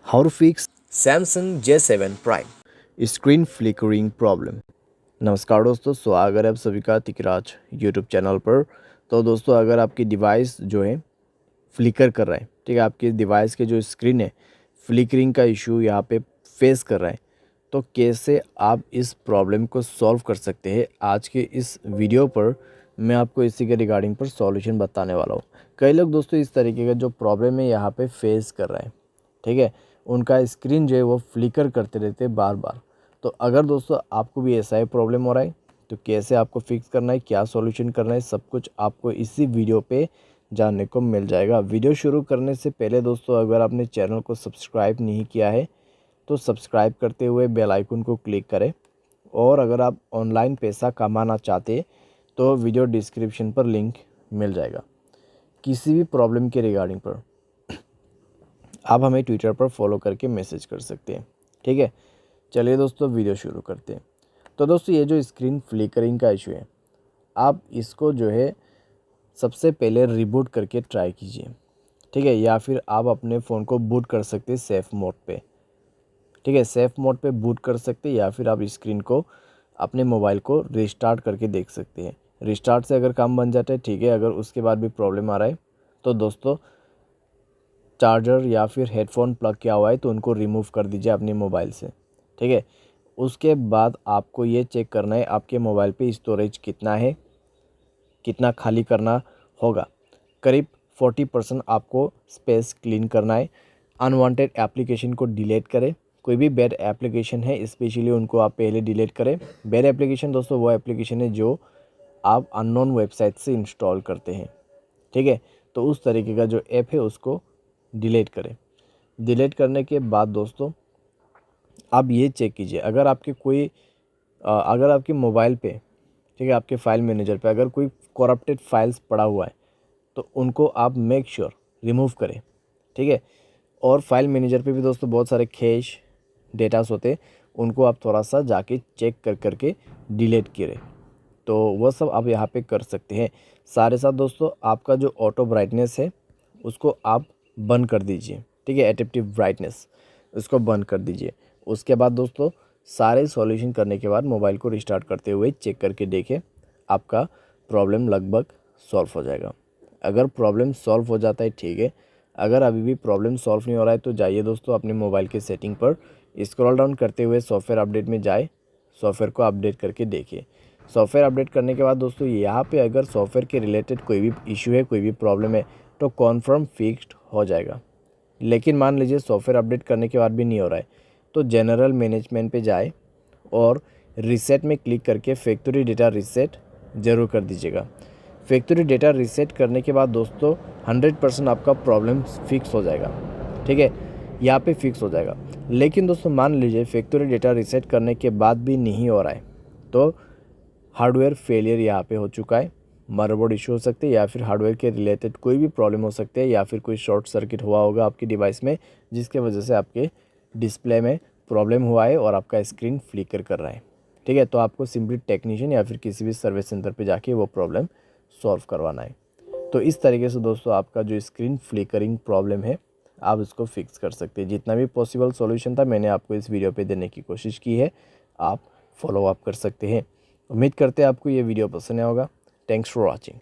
How to fix Samsung J7 Prime screen flickering problem. नमस्कार दोस्तों, स्वागत है आप सभी का तिकराज यूट्यूब चैनल पर। तो दोस्तों, अगर आपकी डिवाइस जो है फ्लिकर कर रहा है, ठीक है, आपकी डिवाइस के जो स्क्रीन है फ्लिकरिंग का इशू यहाँ पे फेस कर रहा है, तो कैसे आप इस प्रॉब्लम को सॉल्व कर सकते हैं, आज के इस वीडियो पर मैं आपको इसी के रिगार्डिंग पर सॉल्यूशन बताने वाला हूँ। कई लोग दोस्तों इस तरीके का जो प्रॉब्लम है यहाँ पे फेस कर रहे हैं, ठीक है, उनका स्क्रीन जो है वो फ्लिकर करते रहते हैं बार बार। तो अगर दोस्तों आपको भी ऐसा ही प्रॉब्लम हो रहा है, तो कैसे आपको फिक्स करना है, क्या सॉल्यूशन करना है, सब कुछ आपको इसी वीडियो पे जानने को मिल जाएगा। वीडियो शुरू करने से पहले दोस्तों, अगर आपने चैनल को सब्सक्राइब नहीं किया है तो सब्सक्राइब करते हुए बेल आइकन को क्लिक करें। और अगर आप ऑनलाइन पैसा कमाना चाहते तो वीडियो डिस्क्रिप्शन पर लिंक मिल जाएगा। किसी भी प्रॉब्लम के रिगार्डिंग पर आप हमें ट्विटर पर फॉलो करके मैसेज कर सकते हैं, ठीक है। चलिए दोस्तों, वीडियो शुरू करते हैं। तो दोस्तों, ये जो स्क्रीन फ्लिकरिंग का इशू है, आप इसको जो है सबसे पहले रिबूट करके ट्राई कीजिए, ठीक है, या फिर आप अपने फ़ोन को बूट कर सकते हैं सेफ़ मोड पे, ठीक है, सेफ़ मोड पे बूट कर सकते हैं, या फिर आप स्क्रीन को अपने मोबाइल को रिस्टार्ट करके देख सकते हैं। रिस्टार्ट से अगर काम बन जाता है, ठीक है, अगर उसके बाद भी प्रॉब्लम आ रहा है तो दोस्तों चार्जर या फिर हेडफोन प्लग किया हुआ है तो उनको रिमूव कर दीजिए अपने मोबाइल से, ठीक है। उसके बाद आपको ये चेक करना है आपके मोबाइल पे स्टोरेज कितना है, कितना खाली करना होगा। करीब 40% आपको स्पेस क्लीन करना है। अनवांटेड एप्लीकेशन को डिलीट करें। कोई भी बैड एप्लीकेशन है स्पेशली उनको आप पहले डिलीट करें। बैड एप्लीकेशन दोस्तों वो एप्लीकेशन है जो आप अननोन वेबसाइट से इंस्टॉल करते हैं, ठीक है। तो उस तरीके का जो ऐप है उसको डिलीट करें। डिलीट करने के बाद दोस्तों आप ये चेक कीजिए, अगर अगर आपके मोबाइल पे, ठीक है, आपके फाइल मैनेजर पे अगर कोई करप्टेड फाइल्स पड़ा हुआ है तो उनको आप मेक श्योर रिमूव करें, ठीक है। और फाइल मैनेजर पे भी दोस्तों बहुत सारे कैश डेटास होते हैं, उनको आप थोड़ा सा जाके चेक कर करके डिलीट करें। तो वह सब आप यहाँ पे कर सकते हैं। सारे साथ दोस्तों आपका जो ऑटो ब्राइटनेस है उसको आप बंद कर दीजिए, ठीक है, एडेप्टिव ब्राइटनेस उसको बंद कर दीजिए। उसके बाद दोस्तों सारे सॉल्यूशन करने के बाद मोबाइल को रिस्टार्ट करते हुए चेक करके देखें, आपका प्रॉब्लम लगभग सॉल्व हो जाएगा। अगर प्रॉब्लम सॉल्व हो जाता है, ठीक है, अगर अभी भी प्रॉब्लम सॉल्व नहीं हो रहा है तो जाइए दोस्तों अपने मोबाइल के सेटिंग पर स्क्रॉल डाउन करते हुए सॉफ्टवेयर अपडेट में जाए, सॉफ्टवेयर को अपडेट करके देखिए। सॉफ्टवेयर अपडेट करने के बाद दोस्तों यहाँ पे अगर सॉफ्टवेयर के रिलेटेड कोई भी इशू है, कोई भी प्रॉब्लम है तो कॉन्फर्म फिक्स्ड हो जाएगा। लेकिन मान लीजिए सॉफ्टवेयर अपडेट करने के बाद भी नहीं हो रहा है तो जनरल मैनेजमेंट पे जाए और रीसेट में क्लिक करके फैक्ट्री डेटा रीसेट ज़रूर कर दीजिएगा। फैक्ट्री डेटा रीसेट करने के बाद दोस्तों 100% आपका प्रॉब्लम फिक्स हो जाएगा, ठीक है, यहाँ पे फिक्स हो जाएगा। लेकिन दोस्तों मान लीजिए फैक्ट्री डेटा रीसेट करने के बाद भी नहीं हो रहा है तो हार्डवेयर फेलियर यहाँ पे हो चुका है। मदरबोर्ड इशू हो सकते हैं या फिर हार्डवेयर के रिलेटेड कोई भी प्रॉब्लम हो सकते हैं, या फिर कोई शॉर्ट सर्किट हुआ होगा आपकी डिवाइस में जिसके वजह से आपके डिस्प्ले में प्रॉब्लम हुआ है और आपका स्क्रीन फ्लिकर कर रहा है, ठीक है। तो आपको सिंपली टेक्नीशियन या फिर किसी भी सर्विस सेंटर पे जाके वो प्रॉब्लम सॉल्व करवाना है। तो इस तरीके से दोस्तों आपका जो स्क्रीन फ्लिकरिंग प्रॉब्लम है आप इसको फिक्स कर सकते हैं। जितना भी पॉसिबल सॉल्यूशन था मैंने आपको इस वीडियो पे देने की कोशिश की है, आप फॉलो अप कर सकते हैं। उम्मीद करते हैं आपको ये वीडियो पसंद आया होगा। Thanks for watching.